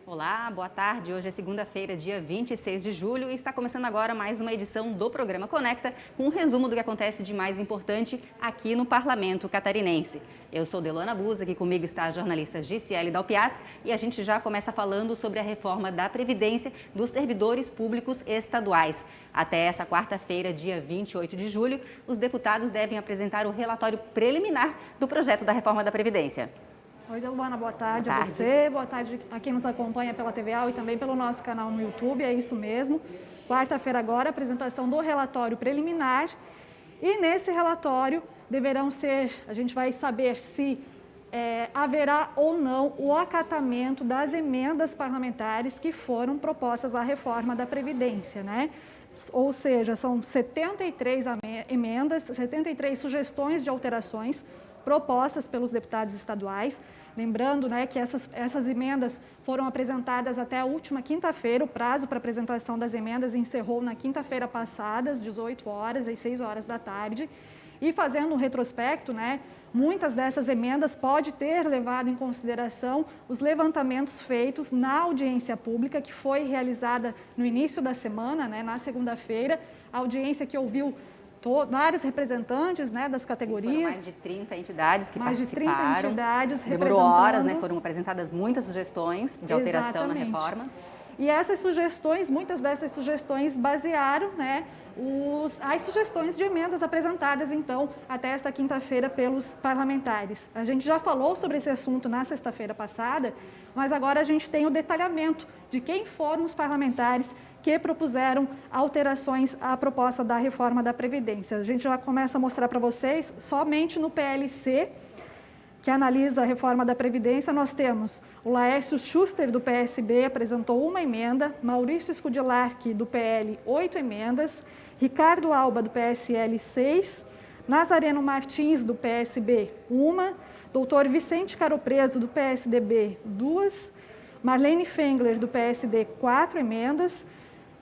Olá, boa tarde. Hoje é segunda-feira, dia 26 de julho e está começando agora mais uma edição do programa Conecta com um resumo do que acontece de mais importante aqui no Parlamento Catarinense. Eu sou Delana Busa, aqui comigo está a jornalista Gisele Dalpiaz e a gente já começa falando sobre a reforma da Previdência dos servidores públicos estaduais. Até essa quarta-feira, dia 28 de julho, os deputados devem apresentar o relatório preliminar do projeto da reforma da Previdência. Oi, Delana, boa tarde a você, boa tarde a quem nos acompanha pela TVAL e também pelo nosso canal no YouTube, é isso mesmo. Quarta-feira agora, apresentação do relatório preliminar e nesse relatório a gente vai saber se haverá ou não o acatamento das emendas parlamentares que foram propostas à reforma da Previdência, né? Ou seja, são 73 emendas, 73 sugestões de alterações propostas pelos deputados estaduais. Lembrando, né, que essas emendas foram apresentadas até a última quinta-feira, o prazo para apresentação das emendas encerrou na quinta-feira passada, às 18 horas, às 6 horas da tarde. E fazendo um retrospecto, né, muitas dessas emendas pode ter levado em consideração os levantamentos feitos na audiência pública que foi realizada no início da semana, né, na segunda-feira, a audiência que ouviu vários representantes, né, das categorias. Sim, foram mais de 30 entidades que participaram. Mais de 30 entidades Demorou horas, né? Foram apresentadas muitas sugestões de alteração na reforma. E essas sugestões, muitas dessas sugestões basearam, né, as sugestões de emendas apresentadas, então, até esta quinta-feira pelos parlamentares. A gente já falou sobre esse assunto na sexta-feira passada, mas agora a gente tem o detalhamento de quem foram os parlamentares que propuseram alterações à proposta da reforma da Previdência. A gente já começa a mostrar para vocês, somente no PLC, que analisa a reforma da Previdência, nós temos o Laércio Schuster, do PSB, apresentou uma emenda, Maurício Scudilarchi, do PL, 8 emendas, Ricardo Alba, do PSL, 6, Nazareno Martins, do PSB, 1, doutor Vicente Caropreso, do PSDB, 2, Marlene Fengler, do PSD, 4 emendas,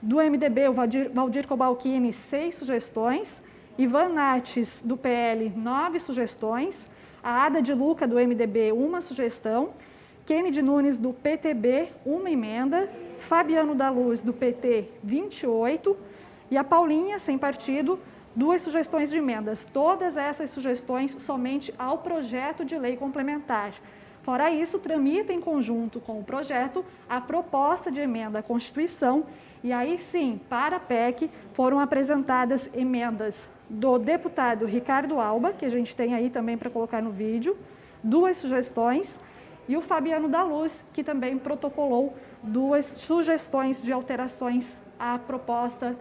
do MDB, o Valdir Cobalcini, 6 sugestões, Ivan Nates, do PL, 9 sugestões, a Ada de Luca, do MDB, 1 sugestão, Kennedy Nunes, do PTB, 1 emenda, Fabiano da Luz, do PT, 28, e a Paulinha, sem partido, 2 sugestões de emendas. Todas essas sugestões somente ao projeto de lei complementar. Fora isso, tramita em conjunto com o projeto a proposta de emenda à Constituição. E aí sim, para a PEC, foram apresentadas emendas do deputado Ricardo Alba, que a gente tem aí também para colocar no vídeo, 2 sugestões, e o Fabiano da Luz, que também protocolou 2 sugestões de alterações à proposta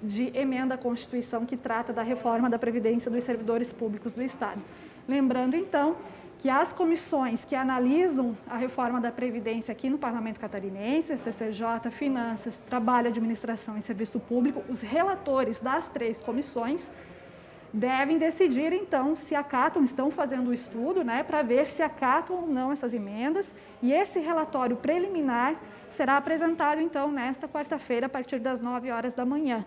de emenda à Constituição que trata da reforma da Previdência dos servidores públicos do Estado. Lembrando, então, que as comissões que analisam a reforma da Previdência aqui no Parlamento Catarinense, CCJ, Finanças, Trabalho, Administração e Serviço Público, os relatores das 3 comissões devem decidir, então, se acatam, estão fazendo o estudo, né, para ver se acatam ou não essas emendas, e esse relatório preliminar será apresentado, então, nesta quarta-feira, a partir das 9 horas da manhã.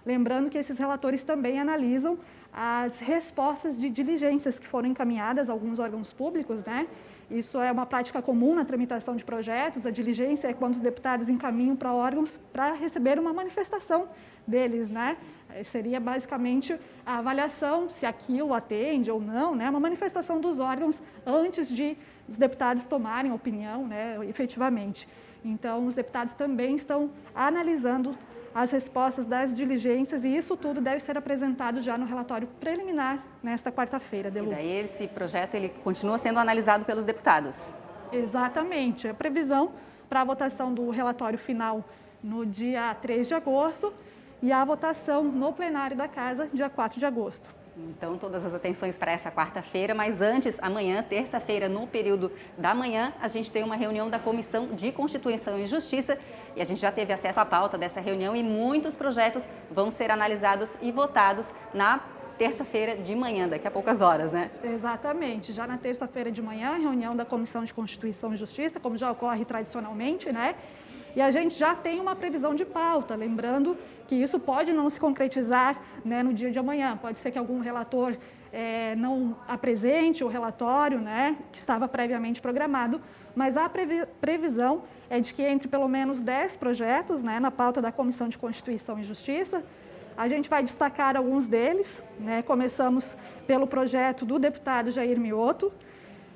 Lembrando que esses relatores também analisam as respostas de diligências que foram encaminhadas a alguns órgãos públicos, né? Isso é uma prática comum na tramitação de projetos. A diligência é quando os deputados encaminham para órgãos para receber uma manifestação deles, né? Seria basicamente a avaliação se aquilo atende ou não, né? Uma manifestação dos órgãos antes de os deputados tomarem opinião, né? Efetivamente. Então, os deputados também estão analisando as respostas das diligências e isso tudo deve ser apresentado já no relatório preliminar nesta quarta-feira, Delu. E daí esse projeto ele continua sendo analisado pelos deputados? Exatamente. A previsão para a votação do relatório final no dia 3 de agosto e a votação no plenário da Casa, dia 4 de agosto. Então, todas as atenções para essa quarta-feira, mas antes, amanhã, terça-feira, no período da manhã, a gente tem uma reunião da Comissão de Constituição e Justiça e a gente já teve acesso à pauta dessa reunião e muitos projetos vão ser analisados e votados na terça-feira de manhã, daqui a poucas horas, né? Exatamente. Já na terça-feira de manhã, reunião da Comissão de Constituição e Justiça, como já ocorre tradicionalmente, né? E a gente já tem uma previsão de pauta, lembrando que isso pode não se concretizar, né, no dia de amanhã. Pode ser que algum relator não apresente o relatório, né, que estava previamente programado, mas a previsão é de que entre pelo menos 10 projetos, né, na pauta da Comissão de Constituição e Justiça. A gente vai destacar alguns deles, né? Começamos pelo projeto do deputado Jair Mioto,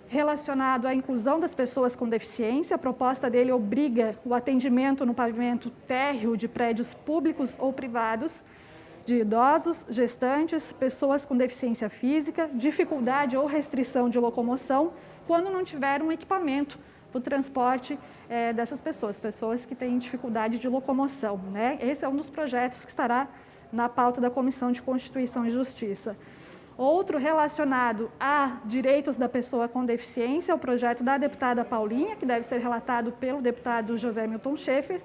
relacionado à inclusão das pessoas com deficiência. A proposta dele obriga o atendimento no pavimento térreo de prédios públicos ou privados de idosos, gestantes, pessoas com deficiência física, dificuldade ou restrição de locomoção, quando não tiver um equipamento para o transporte dessas pessoas que têm dificuldade de locomoção, né? Esse é um dos projetos que estará na pauta da Comissão de Constituição e Justiça. Outro relacionado a direitos da pessoa com deficiência é o projeto da deputada Paulinha, que deve ser relatado pelo deputado José Milton Schaefer,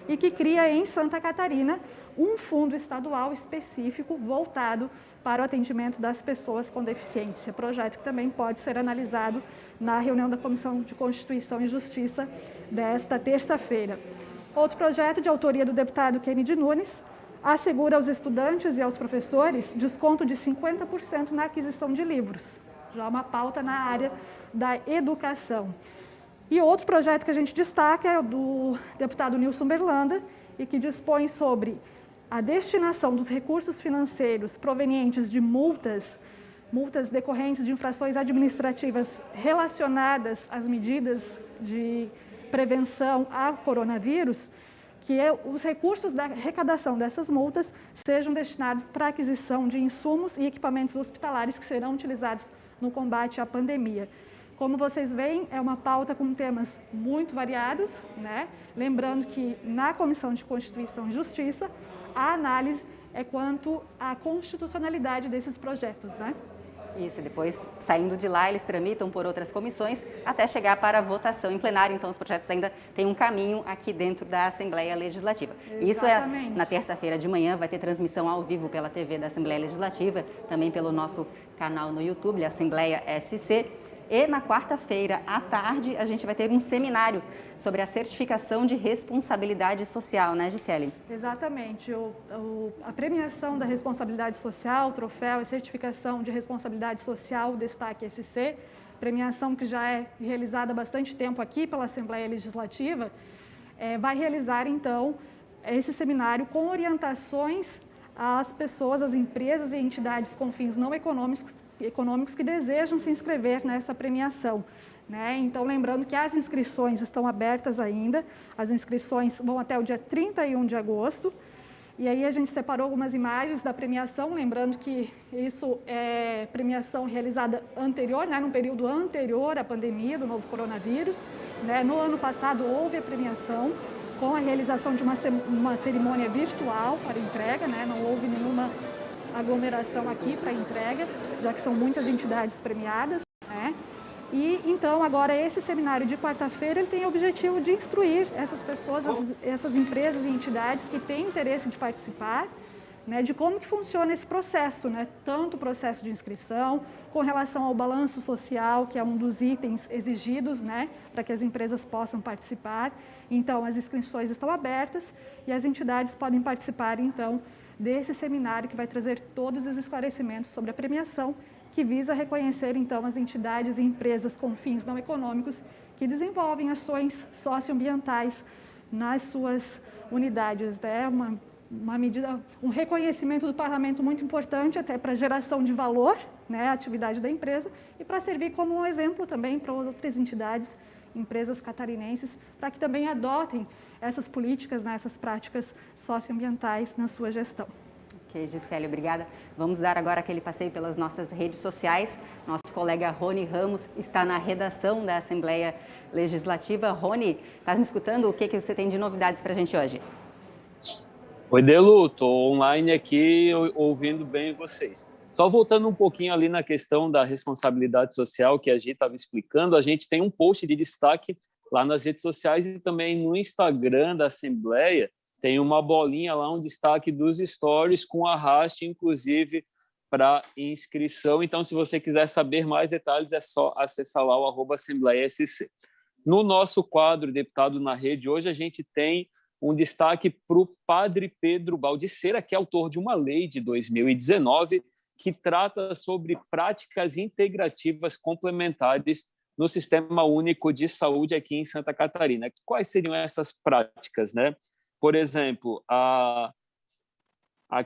e que cria em Santa Catarina um fundo estadual específico voltado para o atendimento das pessoas com deficiência. Projeto que também pode ser analisado na reunião da Comissão de Constituição e Justiça desta terça-feira. Outro projeto de autoria do deputado Kennedy Nunes assegura aos estudantes e aos professores desconto de 50% na aquisição de livros. Já uma pauta na área da educação. E outro projeto que a gente destaca é o do deputado Nilson Berlanda, e que dispõe sobre a destinação dos recursos financeiros provenientes de multas decorrentes de infrações administrativas relacionadas às medidas de prevenção ao coronavírus, que os recursos da arrecadação dessas multas sejam destinados para a aquisição de insumos e equipamentos hospitalares que serão utilizados no combate à pandemia. Como vocês veem, é uma pauta com temas muito variados, né? Lembrando que na Comissão de Constituição e Justiça, a análise é quanto à constitucionalidade desses projetos, né? Isso, e depois, saindo de lá, eles tramitam por outras comissões até chegar para a votação em plenário. Então, os projetos ainda têm um caminho aqui dentro da Assembleia Legislativa. Exatamente. Isso é na terça-feira de manhã, vai ter transmissão ao vivo pela TV da Assembleia Legislativa, também pelo nosso canal no YouTube, Assembleia SC. E na quarta-feira, à tarde, a gente vai ter um seminário sobre a certificação de responsabilidade social, né, Gisele? Exatamente. A premiação da responsabilidade social, o troféu e certificação de responsabilidade social, Destaque SC, premiação que já é realizada há bastante tempo aqui pela Assembleia Legislativa, vai realizar, então, esse seminário com orientações às pessoas, às empresas e entidades com fins não econômicos que desejam se inscrever nessa premiação, né? Então, lembrando que as inscrições estão abertas ainda, as inscrições vão até o dia 31 de agosto, e aí a gente separou algumas imagens da premiação, lembrando que isso é premiação realizada anterior, né, num período anterior à pandemia do novo coronavírus, né? No ano passado houve a premiação com a realização de uma cerimônia virtual para entrega, né? Não houve nenhuma aglomeração aqui para entrega, já que são muitas entidades premiadas, né? E então agora esse seminário de quarta-feira ele tem o objetivo de instruir essas pessoas, essas empresas e entidades que têm interesse de participar, né, de como que funciona esse processo, né? Tanto o processo de inscrição, com relação ao balanço social, que é um dos itens exigidos, né, para que as empresas possam participar. Então, as inscrições estão abertas e as entidades podem participar, então, desse seminário que vai trazer todos os esclarecimentos sobre a premiação, que visa reconhecer, então, as entidades e empresas com fins não econômicos que desenvolvem ações socioambientais nas suas unidades. É uma medida, um reconhecimento do parlamento muito importante até para a geração de valor, né, à atividade da empresa e para servir como um exemplo também para outras entidades, empresas catarinenses, para que também adotem essas políticas, né, essas práticas socioambientais na sua gestão. Ok, Gisele, obrigada. Vamos dar agora aquele passeio pelas nossas redes sociais. Nosso colega Rony Ramos está na redação da Assembleia Legislativa. Rony, está me escutando? O que você tem de novidades para a gente hoje? Oi, Delu, estou online aqui ouvindo bem vocês. Só voltando um pouquinho ali na questão da responsabilidade social que a gente estava explicando, a gente tem um post de destaque lá nas redes sociais e também no Instagram da Assembleia, tem uma bolinha lá, um destaque dos stories com arraste, inclusive, para inscrição. Então, se você quiser saber mais detalhes, é só acessar lá o @AssembleiaSC. No nosso quadro Deputado na Rede, hoje a gente tem um destaque para o padre Pedro Baldiceira, que é autor de uma lei de 2019 que trata sobre práticas integrativas complementares no Sistema Único de Saúde aqui em Santa Catarina. Quais seriam essas práticas, né? Por exemplo, a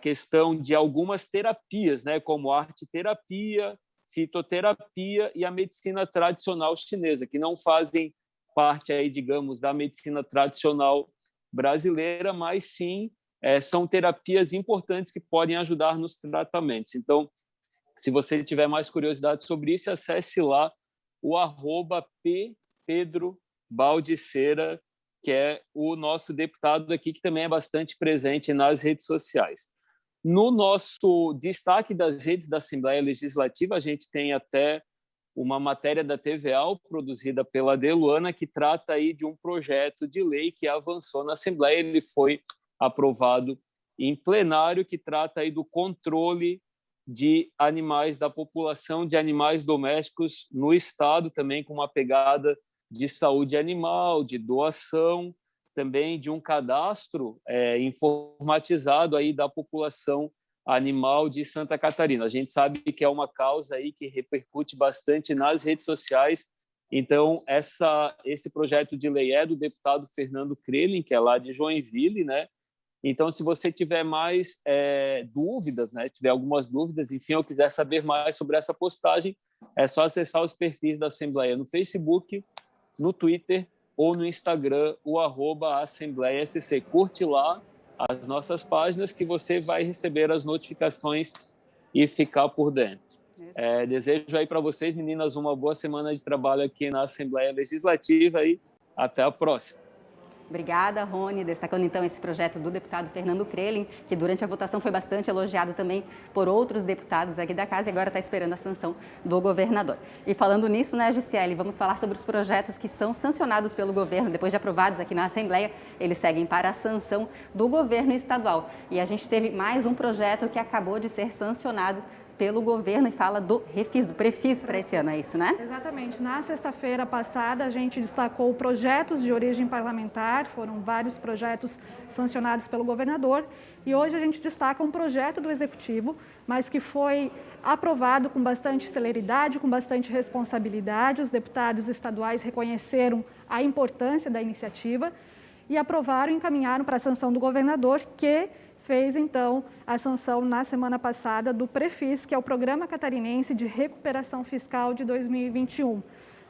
questão de algumas terapias, né, como arte-terapia, fitoterapia e a medicina tradicional chinesa, que não fazem parte, aí, digamos, da medicina tradicional brasileira, mas sim são terapias importantes que podem ajudar nos tratamentos. Então, se você tiver mais curiosidade sobre isso, acesse lá o @PPedroBaldiceira, que é o nosso deputado aqui, que também é bastante presente nas redes sociais. No nosso destaque das redes da Assembleia Legislativa, a gente tem até uma matéria da TVA produzida pela Deluana, que trata aí de um projeto de lei que avançou na Assembleia. Ele foi aprovado em plenário, que trata aí do controle de animais, da população de animais domésticos no Estado, também com uma pegada de saúde animal, de doação, também de um cadastro informatizado aí da população animal de Santa Catarina. A gente sabe que é uma causa aí que repercute bastante nas redes sociais. Então, esse projeto de lei é do deputado Fernando Krelin, que é lá de Joinville, né? Então, se você tiver mais dúvidas, né, tiver algumas dúvidas, enfim, ou quiser saber mais sobre essa postagem, é só acessar os perfis da Assembleia no Facebook, no Twitter ou no Instagram, o @AssembleiaSC. Curte lá as nossas páginas que você vai receber as notificações e ficar por dentro. Desejo aí para vocês, meninas, uma boa semana de trabalho aqui na Assembleia Legislativa e até a próxima. Obrigada, Rony. Destacando então esse projeto do deputado Fernando Krelin, que durante a votação foi bastante elogiado também por outros deputados aqui da casa e agora está esperando a sanção do governador. E falando nisso, né, Gisele, vamos falar sobre os projetos que são sancionados pelo governo. Depois de aprovados aqui na Assembleia, eles seguem para a sanção do governo estadual. E a gente teve mais um projeto que acabou de ser sancionado pelo governo e fala do Refis, do Prefis para esse ano, é isso, né? Exatamente. Na sexta-feira passada, a gente destacou projetos de origem parlamentar, foram vários projetos sancionados pelo governador, e hoje a gente destaca um projeto do Executivo, mas que foi aprovado com bastante celeridade, com bastante responsabilidade. Os deputados estaduais reconheceram a importância da iniciativa e aprovaram e encaminharam para a sanção do governador, que fez, então, a sanção na semana passada do Prefis, que é o Programa Catarinense de Recuperação Fiscal de 2021.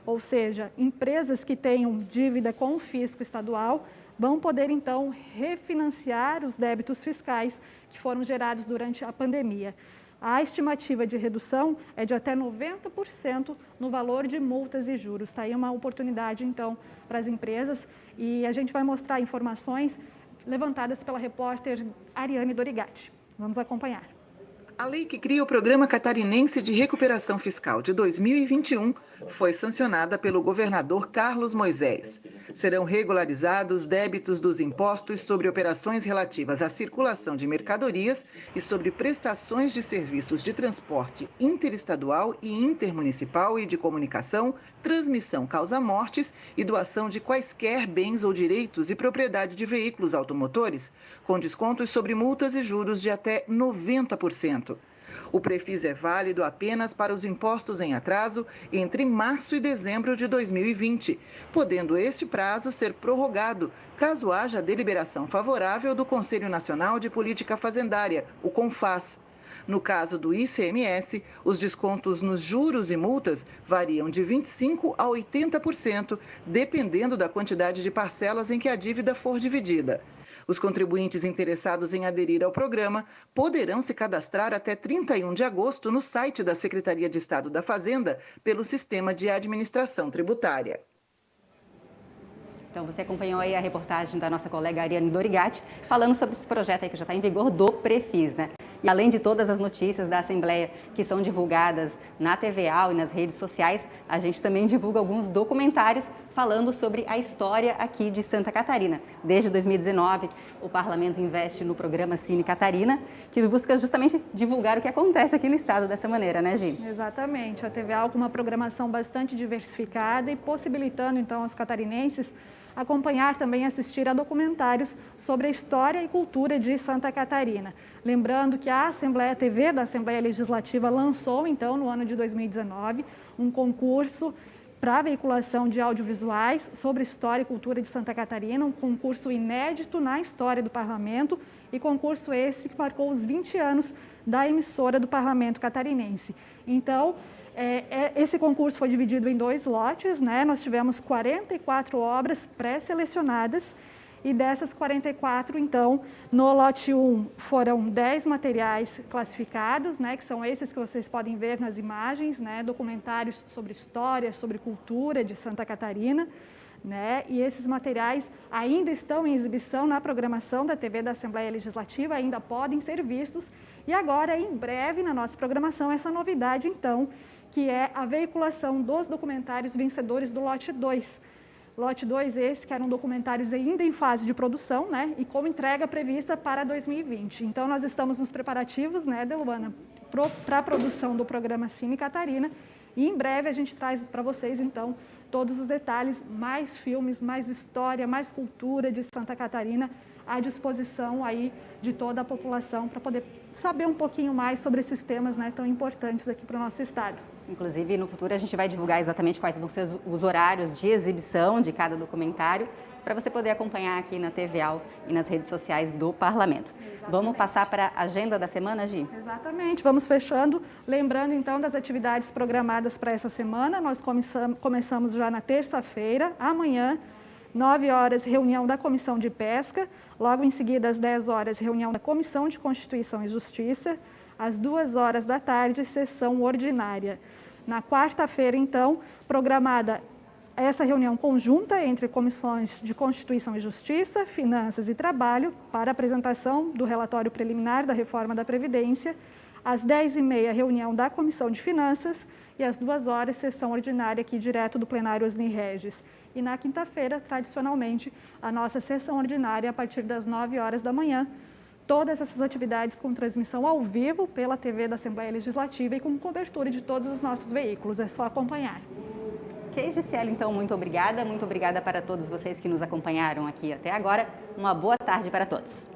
Ou seja, empresas que tenham dívida com o fisco estadual vão poder, então, refinanciar os débitos fiscais que foram gerados durante a pandemia. A estimativa de redução é de até 90% no valor de multas e juros. Está aí uma oportunidade, então, para as empresas, e a gente vai mostrar informações levantadas pela repórter Ariane Dorigatti. Vamos acompanhar. A lei que cria o Programa Catarinense de Recuperação Fiscal de 2021 foi sancionada pelo governador Carlos Moisés. Serão regularizados débitos dos impostos sobre operações relativas à circulação de mercadorias e sobre prestações de serviços de transporte interestadual e intermunicipal e de comunicação, transmissão causa-mortes e doação de quaisquer bens ou direitos e propriedade de veículos automotores, com descontos sobre multas e juros de até 90%. O Prefis é válido apenas para os impostos em atraso entre março e dezembro de 2020, podendo este prazo ser prorrogado caso haja deliberação favorável do Conselho Nacional de Política Fazendária, o CONFAS. No caso do ICMS, os descontos nos juros e multas variam de 25% a 80%, dependendo da quantidade de parcelas em que a dívida for dividida. Os contribuintes interessados em aderir ao programa poderão se cadastrar até 31 de agosto no site da Secretaria de Estado da Fazenda pelo Sistema de Administração Tributária. Então, você acompanhou aí a reportagem da nossa colega Ariane Dorigatti, falando sobre esse projeto aí que já está em vigor do Prefis, né? E além de todas as notícias da Assembleia que são divulgadas na TVA e nas redes sociais, a gente também divulga alguns documentários falando sobre a história aqui de Santa Catarina. Desde 2019, o Parlamento investe no programa Cine Catarina, que busca justamente divulgar o que acontece aqui no estado dessa maneira, né, Gi? Exatamente. A TVA com uma programação bastante diversificada e possibilitando, então, aos catarinenses acompanhar também, assistir a documentários sobre a história e cultura de Santa Catarina. Lembrando que a TV da Assembleia Legislativa lançou, então, no ano de 2019, um concurso para veiculação de audiovisuais sobre história e cultura de Santa Catarina, um concurso inédito na história do Parlamento e concurso esse que marcou os 20 anos da emissora do Parlamento catarinense. Então, esse concurso foi dividido em 2 lotes, né? Nós tivemos 44 obras pré-selecionadas e dessas 44, então, no lote 1 foram 10 materiais classificados, né? Que são esses que vocês podem ver nas imagens, né? Documentários sobre história, sobre cultura de Santa Catarina, né? E esses materiais ainda estão em exibição na programação da TV da Assembleia Legislativa, ainda podem ser vistos. E agora, em breve, na nossa programação, essa novidade, então, que é a veiculação dos documentários vencedores do lote 2. Lote 2 esse, que eram documentários ainda em fase de produção, né? E com entrega prevista para 2020. Então, nós estamos nos preparativos, né, Deluana, para a produção do programa Cine Catarina. E em breve a gente traz para vocês, então, todos os detalhes, mais filmes, mais história, mais cultura de Santa Catarina à disposição aí de toda a população para poder saber um pouquinho mais sobre esses temas, né, tão importantes aqui para o nosso estado. Inclusive, no futuro a gente vai divulgar exatamente quais vão ser os horários de exibição de cada documentário para você poder acompanhar aqui na TVAL e nas redes sociais do Parlamento. Exatamente. Vamos passar para a agenda da semana, Gi? Exatamente, vamos fechando. Lembrando, então, das atividades programadas para essa semana. Nós começamos já na terça-feira, amanhã, 9 horas, reunião da Comissão de Pesca. Logo em seguida, às 10 horas, reunião da Comissão de Constituição e Justiça. Às 2 horas da tarde, sessão ordinária. Na quarta-feira, então, programada essa reunião conjunta entre comissões de Constituição e Justiça, Finanças e Trabalho, para apresentação do relatório preliminar da reforma da Previdência. Às 10h30, reunião da Comissão de Finanças e às 2 horas, sessão ordinária aqui direto do plenário Osni Regis. E na quinta-feira, tradicionalmente, a nossa sessão ordinária a partir das 9 horas da manhã. Todas essas atividades com transmissão ao vivo pela TV da Assembleia Legislativa e com cobertura de todos os nossos veículos. É só acompanhar. Ok, Gisele, então, muito obrigada. Muito obrigada para todos vocês que nos acompanharam aqui até agora. Uma boa tarde para todos.